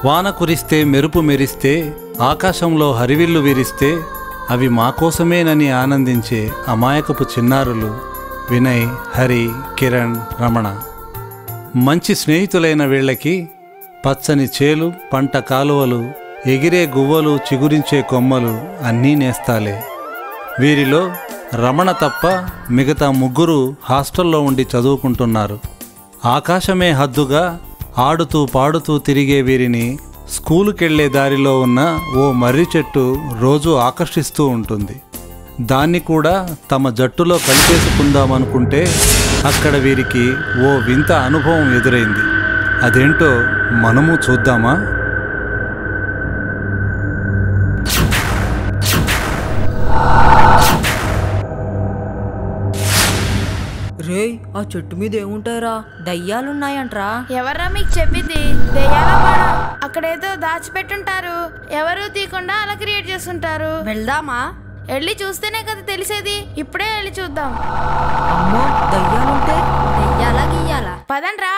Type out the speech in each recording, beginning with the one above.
వాన కురిస్తే మెరుపు మెరిస్తే ఆకాశంలో హరివిల్లు విరిస్తే అవి మా కోసమేనని ఆనందించే అమాయకపు చిన్నారులు వినయ్, హరి, కిరణ్, రమణ. మంచి స్నేహితులైన వీళ్ళకి పచ్చని చేలు, పంట కాలువలు, ఎగిరే గువ్వలు, చిగురించే కొమ్మలు అన్నీ నేస్తాలే. వీరిలో రమణ తప్ప మిగతా ముగ్గురు హాస్టల్లో ఉండి చదువుకుంటున్నారు. ఆకాశమే హద్దుగా ఆడుతూ పాడుతూ తిరిగే వీరిని స్కూలుకెళ్లే దారిలో ఉన్న ఓ మర్రి చెట్టు రోజూ ఆకర్షిస్తూ ఉంటుంది. దాన్ని కూడా తమ జట్టులో కలిపేసుకుందామనుకుంటే అక్కడ వీరికి ఓ వింత అనుభవం ఎదురైంది. అదేంటో మనము చూద్దామా? రే, ఆ చెట్టు మీద ఏముంటాయిరా? దయ్యాలున్నాయంట్రా. ఎవర్రా మీకు చెప్పింది? దయ్యాల పాడ అక్కడేదో దాచిపెట్టుంటారు. ఎవరు తీయకుండా అలా క్రియేట్ చేస్తుంటారు. వెళ్దామా? వెళ్ళి చూస్తేనే కదా తెలిసేది. ఇప్పుడే వెళ్ళి చూద్దాం. అమ్మో, దయ్యాలుంటే దయ్యాలా గీయాలా? పదండ్రా.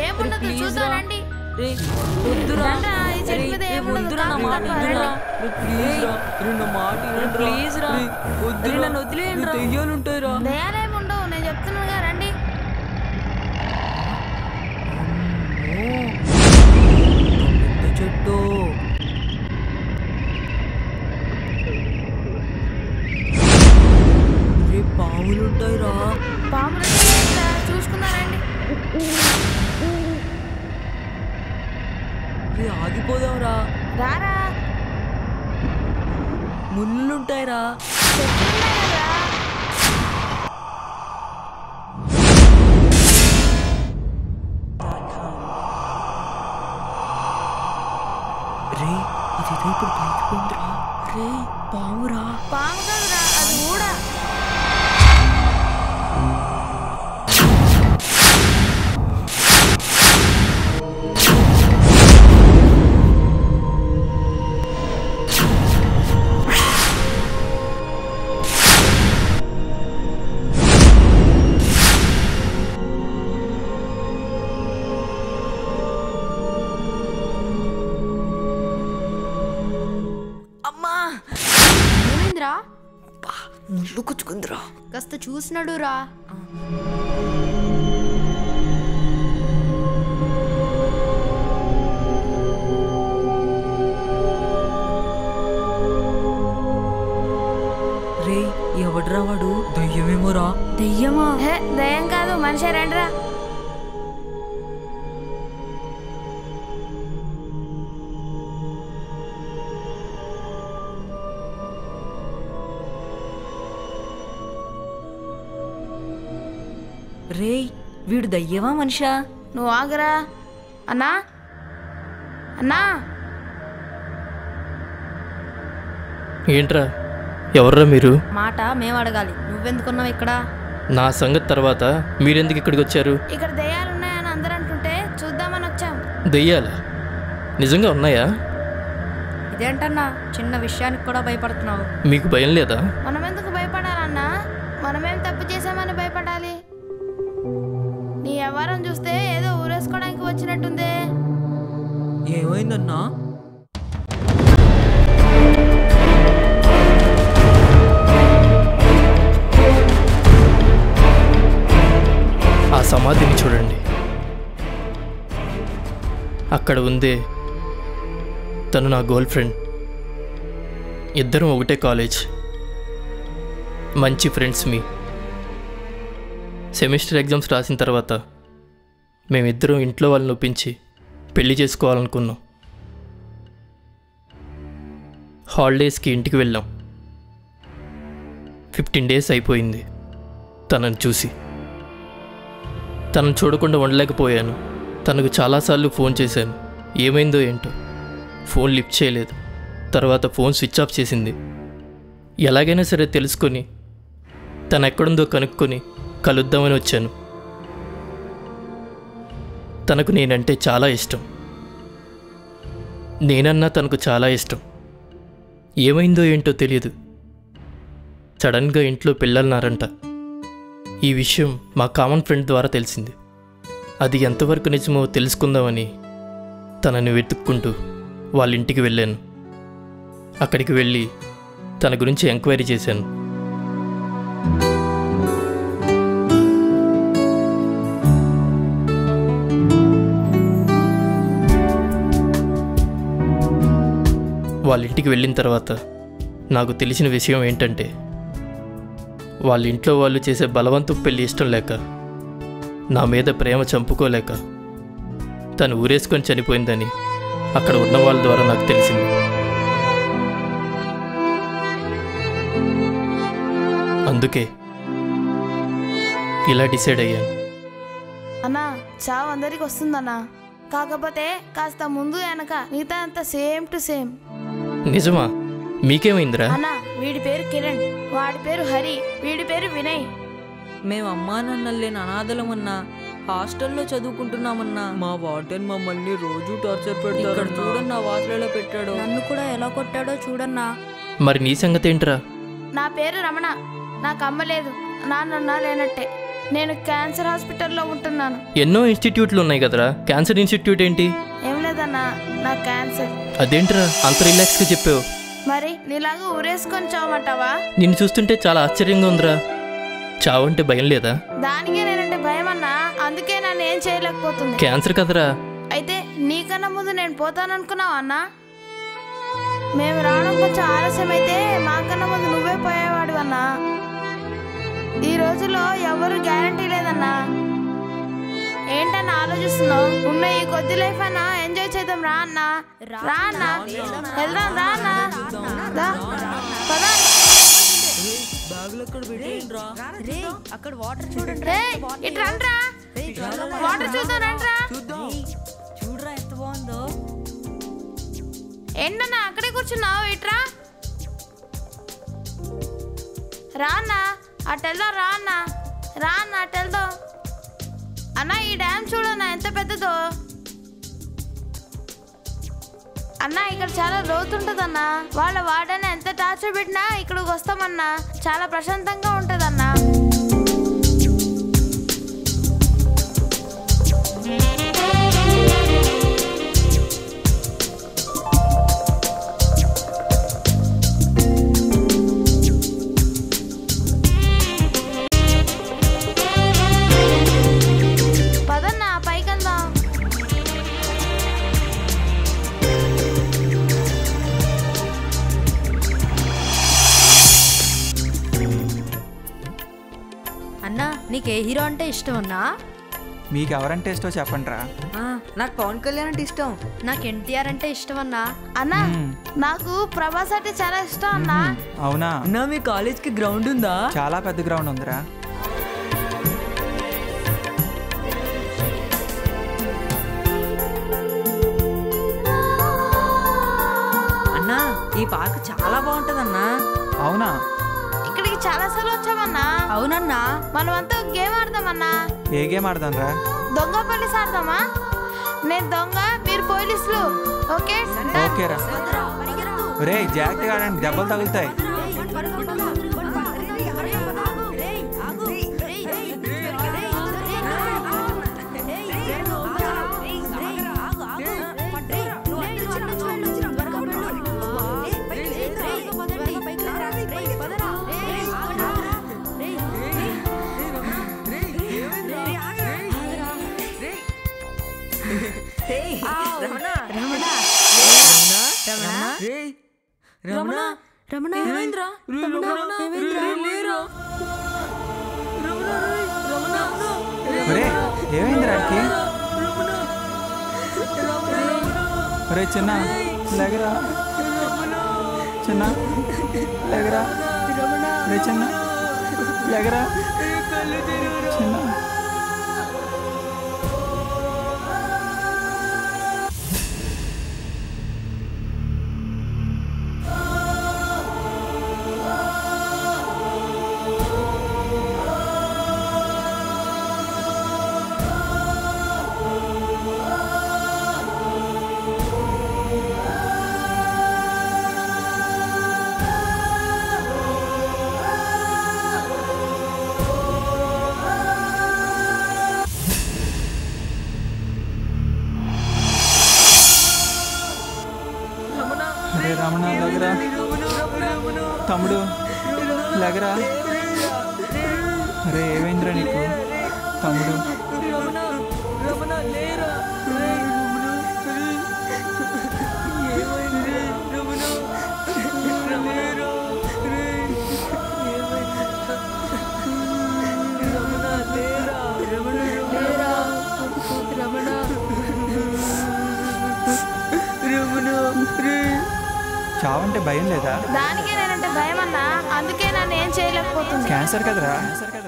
ఏముండదు చూద్దానండి. దయాలేముండవు, నేను చెప్తున్నాగా రండి. చెట్టు పాములుంటాయిరా. పాములు చూసుకున్నారండి. ఆగిపోదాంరా. రారా. ముళ్ళుంటాయిరా. రే, ఇదేదో ఇప్పుడు పైకి పోయిందిరా. రే, పామురా. పాము కాదురా, అది కూడా. ఏమైందిరా? ముళ్ళు కుచ్చుకుందిరా. కాస్త చూసినాడురా. రే, ఎవడ్రా వాడు? దయ్యమేమోరా. దయ్యమా? దయ్యం కాదు, మనిషి. రండిరా. రే, వీడు దయ్యమా మనిషా? నువ్వు ఆగరా. అన్నా, అన్నా. ఏంట్రా, ఎవర్రా మీరు? మాట మేము అడగాలి, నువ్వెందుకున్నావు ఇక్కడ? నా సంగతి తర్వాత మీరెందుకు ఇక్కడికి వచ్చారు? ఇక్కడ దయ్యాలు ఉన్నాయని అందరూ అంటుంటే చూద్దామని వచ్చాం. దెయ్యాలా? నిజంగా ఉన్నాయా? ఇదేంటన్నా, చిన్న విషయానికి కూడా భయపడుతున్నావు? మీకు భయం లేదా? మనం ఎందుకు భయపడాలన్నా? మనమేం తప్పు చేసామని భయపడాలి? నీ వ్యవహారం చూస్తే ఏదో ఊరేసుకోవడానికి వచ్చినట్టుందే. ఏమైందన్నా? ఆ సమాధిని చూడండి. అక్కడ ఉందే తను నా గర్ల్ ఫ్రెండ్. ఇద్దరం ఒకటే కాలేజ్, మంచి ఫ్రెండ్స్. సెమిస్టర్ ఎగ్జామ్స్ రాసిన తర్వాత మేమిద్దరం ఇంట్లో వాళ్ళని ఒప్పించి పెళ్లి చేసుకోవాలనుకున్నాం. హాలిడేస్కి ఇంటికి వెళ్ళాం. 15 days అయిపోయింది తనని చూసి. తనను చూడకుండా ఉండలేకపోయాను. తనకు చాలాసార్లు ఫోన్ చేశాను. ఏమైందో ఏంటో, ఫోన్ లిఫ్ట్ చేయలేదు. తర్వాత ఫోన్ స్విచ్ ఆఫ్ చేసింది. ఎలాగైనా సరే తెలుసుకొని తను ఎక్కడుందో కనుక్కొని కలుద్దామని వచ్చాను. తనకు నేనంటే చాలా ఇష్టం. నేనన్నా తనకు చాలా ఇష్టం. ఏమైందో ఏంటో తెలియదు. సడన్గా ఇంట్లో పిల్లలన్నారంట. ఈ విషయం మా కామన్ ఫ్రెండ్ ద్వారా తెలిసింది. అది ఎంతవరకు నిజమో తెలుసుకుందామని తనని వెతుక్కుంటూ వాళ్ళ ఇంటికి వెళ్ళాను. అక్కడికి వెళ్ళి తన గురించి ఎంక్వైరీ చేశాను. వాళ్ళ ఇంటికి వెళ్ళిన తర్వాత నాకు తెలిసిన విషయం ఏంటంటే, వాళ్ళ ఇంట్లో వాళ్ళు చేసే బలవంతపు పెళ్ళి ఇష్టం లేక, నా మీద ప్రేమ చంపుకోలేక తను ఊరేసుకొని చనిపోయిందని అక్కడ ఉన్న వాళ్ళ ద్వారా నాకు తెలిసింది. అందుకే ఇలా డిసైడ్ అయ్యాను. అన్నా చావు అందరికి వస్తుందన్నా, కాకపోతే కాస్త ముందు వెనక మిగతా అంతా సేమ్ టు సేమ్. నిజమా? మీకేమైందిరా? అన్నా వీడి పేరు కిరణ్, వాడి పేరు హరి, వీడి పేరు వినయ్. మేము అమ్మా నాన్నలు లేని అనాథలమన్నా, హాస్టల్లో చదువుకుంటున్నామన్నా. మా వార్డెన్ మమ్మల్ని రోజు టార్చర్ పెడతాడు. ఇక్కడ చూడన్నా వాటిలో పెట్టాడు. నన్ను కూడా ఎలా కొట్టాడో చూడన్నా. మరి నీ సంగతి ఏంట్రా? నా పేరు రమణ, నాకు అమ్మ లేదు, నాన్న లేనట్టే. నేను క్యాన్సర్ హాస్పిటల్లో ఉంటున్నాను. ఎన్నో ఇన్స్టిట్యూట్లు ఉన్నాయి కదరా, క్యాన్సర్ ఇన్స్టిట్యూట్ ఏంటి? ఏం లేదన్నా, నా క్యాన్సర్. అదేంట్రా అంత రిలాక్స్గా చెప్పావు? మరి నీలాగా ఊరేసుకొని చావమంటావా? నిన్ను చూస్తుంటే చాలా ఆశ్చర్యంగా ఉందిరా. చావంటే భయం లేదా? దానికే నేనంటే భయం అన్నా, అందుకే నన్ను ఏం చేయలేకపోతుంది. క్యాన్సర్ కదరా. అయితే నీకన్నా ముందు నేను పోతాననుకున్నావా అన్నా? మేము రావడం కొంచెం ఆలస్యం అయితే మాకన్నా ముందు నువ్వే పోయేవాడు అన్నా. ఈ రోజుల్లో ఎవరు గ్యారంటీ లేదన్నా. ఏంటన్నా ఆలోచిస్తున్నావు? ఉన్న ఈ కొద్ది లైఫ్ అన్నా ఎంజాయ్ చేద్దాం రా అన్నా. రా అన్నా, వెళ్దాం రా అన్నా. పదా అక్కడ వాటర్ చూడండి. ఇటు రండ్రా, వాటర్ చూద్దాం రండ్రా. చూడరా ఎంత బాగుందో. ఏంటన్నా అక్కడే కూర్చున్నావు? ఇట్రా రా అన్నా, అటు వెళ్దాం రా అన్నా. రా అన్న అటు వెళ్దాం అన్నా. ఈ డ్యామ్ చూడన్నా ఎంత పెద్దదో. అన్నా ఇక్కడ చాలా లోతుంటదన్నా. వాళ్ళ వాడని ఎంత టార్చర్ పెట్టినా ఇక్కడికి వస్తామన్నా. చాలా ప్రశాంతంగా ఉంటదన్నా. పదన్నా పైకి వెళ్దాం. అన్నా నీకు ఏ హీరో అంటే ఇష్టం అన్నా? మీకు ఎవరంటే ఇష్టం చెప్పండి రా. నాకు పవన్ కళ్యాణ్ అంటే ఇష్టం. నాకు ఎన్టీఆర్ అంటే ఇష్టం అన్నా. అన్నా నాకు ప్రభాస్ అంటే చాలా ఇష్టం అన్నా. అవునా? అన్నా మీ కాలేజ్కి గ్రౌండ్ ఉందా? చాలా పెద్ద గ్రౌండ్ ఉందిరా. అన్నా ఈ పార్క్ చాలా బాగుంటది అన్నా. అవునా? ఇక్కడికి చాలా సార్లు వచ్చామన్నా. అవునన్నా. మనమంతా ఒక గేమ్ ఆడదామన్నా. ఏ గేమ్ ఆడదాం రా? దొంగ పోలీస్ ఆడదామా? నేను దొంగ, మీరు పోలీసులు. ఓకే ఓకేరా. రే జాగ్రత్తగా ఆడండి, దెబ్బలు తగులుతాయి. ఏమైందిరా? రే చిన్న లేగరా, చిన్న లేగరా, రే చిన్న లేగరా, చిన్న. అరే రమణ లేగరా, తమ్ముడు లేగరా. అరే ఏమైందిరా నీకు తమ్ముడు? చావంటే భయం లేదా? దానికే నేనంటే భయం అన్నా, అందుకే నన్ను ఏం చేయలేకపోతుంది. క్యాన్సర్ కదరా.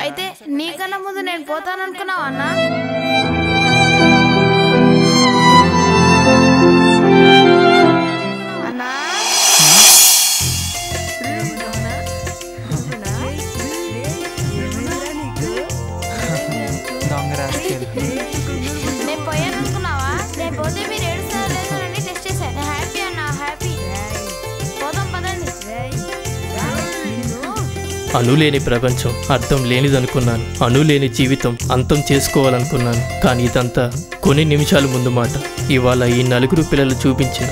అయితే నీకన్నా ముందు నేను పోతాననుకున్నావా అన్నా? అన్నా నేను పోయాననుకున్నావా? నేను పోతే మీరు ఏడుస్తారో లేదో అని టెస్ట్ చేశాను. హ్యాపీ అన్నా, హ్యాపీ. పోదాం పదండి. అను లేని ప్రపంచం అర్థం లేనిదనుకున్నాను. అను లేని జీవితం అంతం చేసుకోవాలనుకున్నాను. కానీ ఇదంతా కొన్ని నిమిషాల ముందు మాట. ఇవాళ ఈ నలుగురు పిల్లలు చూపించిన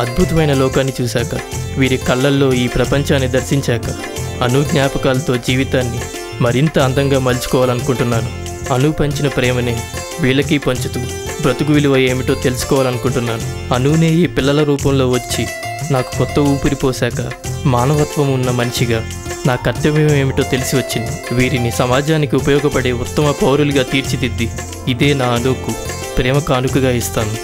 అద్భుతమైన లోకాన్ని చూశాక, వీరి కళ్ళల్లో ఈ ప్రపంచాన్ని దర్శించాక, అను జ్ఞాపకాలతో జీవితాన్ని మరింత అందంగా మలుచుకోవాలనుకుంటున్నాను. అను పంచిన ప్రేమనే వీళ్ళకి పంచుతూ బ్రతుకు విలువ ఏమిటో తెలుసుకోవాలనుకుంటున్నాను. అనునే ఈ పిల్లల రూపంలో వచ్చి నాకు కొత్త ఊపిరి పోశాక మానవత్వం ఉన్న మనిషిగా నా కర్తవ్యం ఏమిటో తెలిసి వచ్చింది. వీరిని సమాజానికి ఉపయోగపడే ఉత్తమ పౌరులుగా తీర్చిదిద్ది ఇదే నా అనుకు ప్రేమ కానుకగా ఇస్తాను.